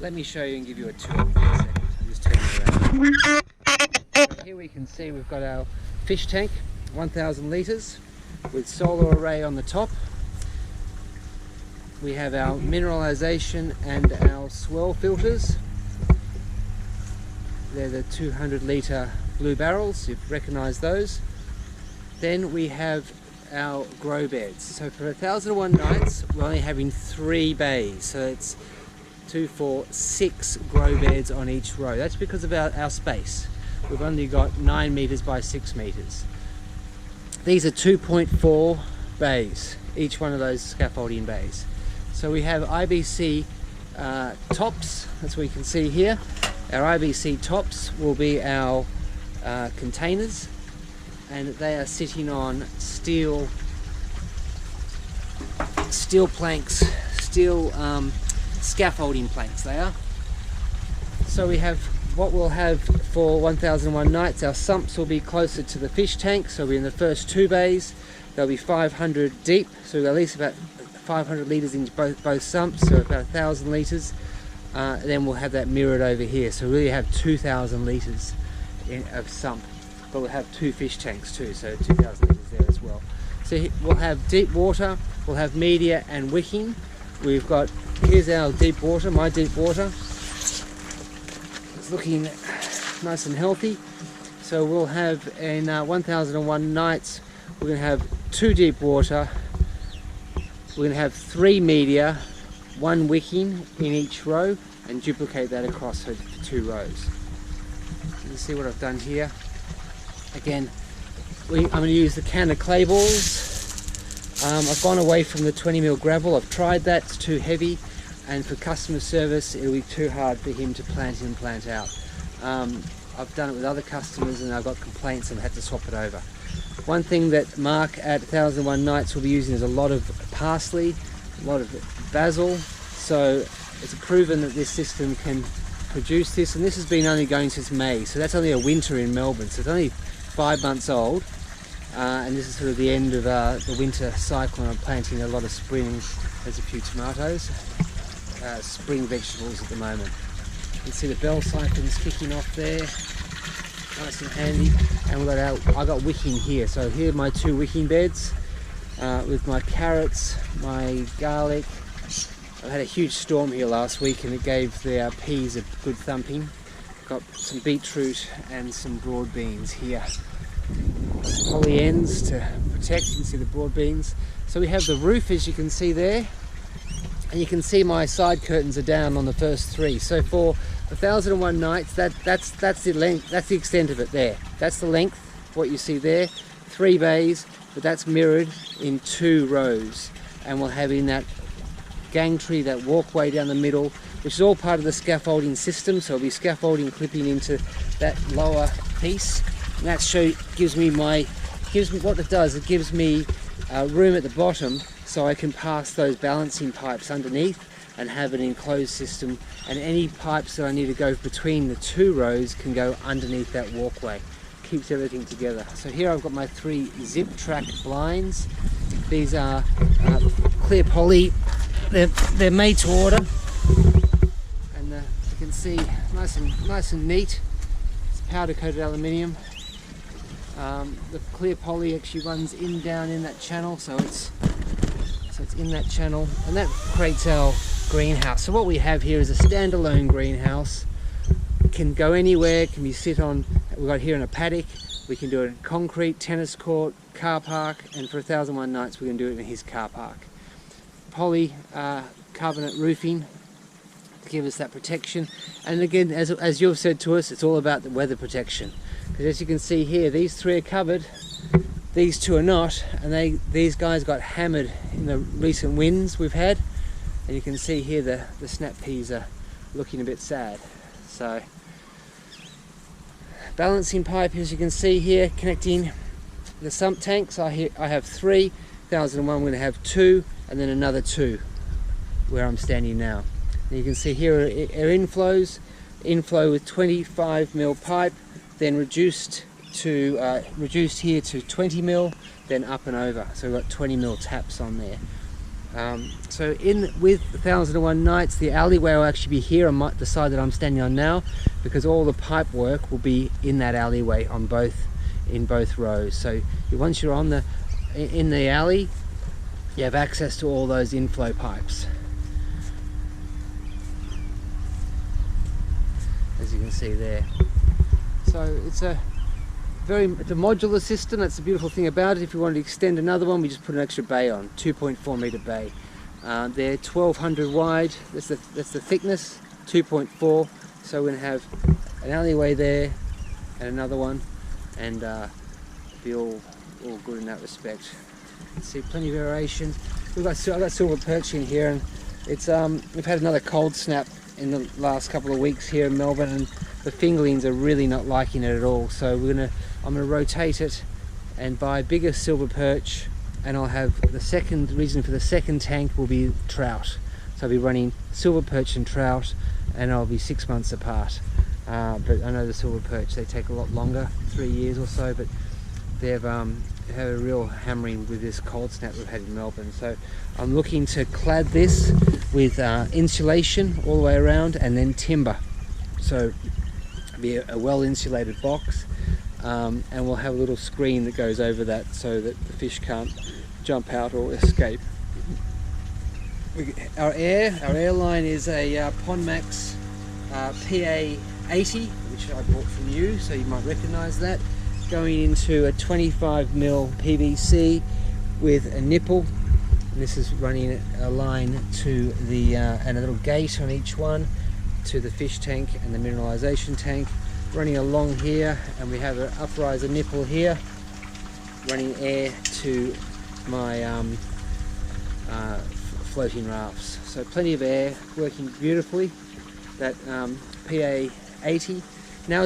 Let me show you and give you a tour in a second. I'm just turning around. So here we can see we've got our fish tank, 1,000 litres, with solar array on the top. We have our mineralisation and our swell filters. They're the 200 litre blue barrels, you've recognised those. Then we have our grow beds. So for 1001 nights, we're only having 3 bays. So it's 2, 4, 6 grow beds on each row. That's because of our space. We've only got 9 metres by 6 metres. These are 2.4 bays, each one of those scaffolding bays. So we have IBC tops, that's what you can see here. Our IBC tops will be our containers, and they are sitting on steel planks, scaffolding planks they are. So we have what we'll have for 1001 nights. Our sumps will be closer to the fish tank, so we're in the first 2 bays. They'll be 500 deep, so we've got at least about 500 litres in both sumps, so about 1,000 litres. Then we'll have that mirrored over here, so we really have 2,000 litres of sump, but we'll have 2 fish tanks too, so 2,000 litres there as well. So we'll have deep water, we'll have media and wicking. We've got, here's our deep water, my deep water. It's looking nice and healthy. So we'll have in 1001 nights, we're going to have 2 deep water, we're going to have 3 media, 1 wicking in each row, and duplicate that across for 2 rows. You can see what I've done here. Again, I'm going to use the can of clay balls. I've gone away from the 20mm gravel. I've tried that, it's too heavy, and for customer service it'll be too hard for him to plant in and plant out. I've done it with other customers and I've got complaints and had to swap it over. One thing that Mark at 1001 Nights will be using is a lot of parsley, a lot of basil, so it's proven that this system can produce this, and this has been only going since May, so that's only a winter in Melbourne, so it's only 5 months old, and this is sort of the end of the winter cycle, and I'm planting a lot of spring. There's a few tomatoes, spring vegetables at the moment. You can see the bell siphons kicking off there, nice and handy, and I've got wicking here, so here are my 2 wicking beds with my carrots, my garlic. I had a huge storm here last week and it gave the peas a good thumping. Got some beetroot and some broad beans here. Poly ends to protect, you can see the broad beans. So we have the roof, as you can see there, and you can see my side curtains are down on the first 3. So for 1001 nights, that's the length, that's the extent of it there. That's the length, what you see there, 3 bays, but that's mirrored in 2 rows. And we'll have in that gangtree, that walkway down the middle, which is all part of the scaffolding system, so it'll be scaffolding clipping into that lower piece, and that gives me what it does, it gives me room at the bottom so I can pass those balancing pipes underneath and have an enclosed system, and any pipes that I need to go between the 2 rows can go underneath that walkway. Keeps everything together. So here I've got my 3 zip track blinds. These are clear poly. They're made to order, and you can see nice and neat. It's powder coated aluminium. The clear poly actually runs down in that channel, so it's in that channel, and that creates our greenhouse. So what we have here is a standalone greenhouse. It can go anywhere. Can be sit on. We've got here in a paddock. We can do it in concrete, tennis court, car park, and for 1001 nights we can do it in his car park. Poly carbonate roofing to give us that protection, and again, as you've said to us, it's all about the weather protection, because as you can see here, these 3 are covered, these 2 are not, and these guys got hammered in the recent winds we've had, and you can see here the snap peas are looking a bit sad. So balancing pipe, as you can see here, connecting the sump tanks. I have 3, 1001 I'm going to have 2, and then another 2 where I'm standing now. And you can see here are inflows, inflow with 25mm pipe, then reduced here to 20mm, then up and over. So we've got 20mm taps on there. So with 1001 Nights, the alleyway will actually be here on the side that I'm standing on now, because all the pipe work will be in that alleyway in both rows. So once you're in the alley, you have access to all those inflow pipes, as you can see there. So it's a modular system. That's the beautiful thing about it. If you wanted to extend another one, we just put an extra bay on, 2.4 meter bay. They're 1200 wide. That's the thickness, 2.4. So we're going to have an alleyway there and another one, and be all good in that respect. See, plenty of aeration. I've got silver perch in here, and it's we've had another cold snap in the last couple of weeks here in Melbourne, and the fingerlings are really not liking it at all. So I'm gonna rotate it and buy bigger silver perch, and I'll have the second reason for the second tank will be trout. So I'll be running silver perch and trout, and I'll be 6 months apart. But I know the silver perch, they take a lot longer, 3 years or so, but they've had a real hammering with this cold snap we've had in Melbourne. So I'm looking to clad this with insulation all the way around, and then timber. So it'll be a well insulated box, and we'll have a little screen that goes over that so that the fish can't jump out or escape. Our airline is a Aquaponics PA80, which I bought from you, so you might recognize that. Going into a 25mm PVC with a nipple, and this is running a line to the and a little gate on each one to the fish tank and the mineralization tank, running along here, and we have an upriser nipple here running air to my floating rafts. So plenty of air, working beautifully. That PA80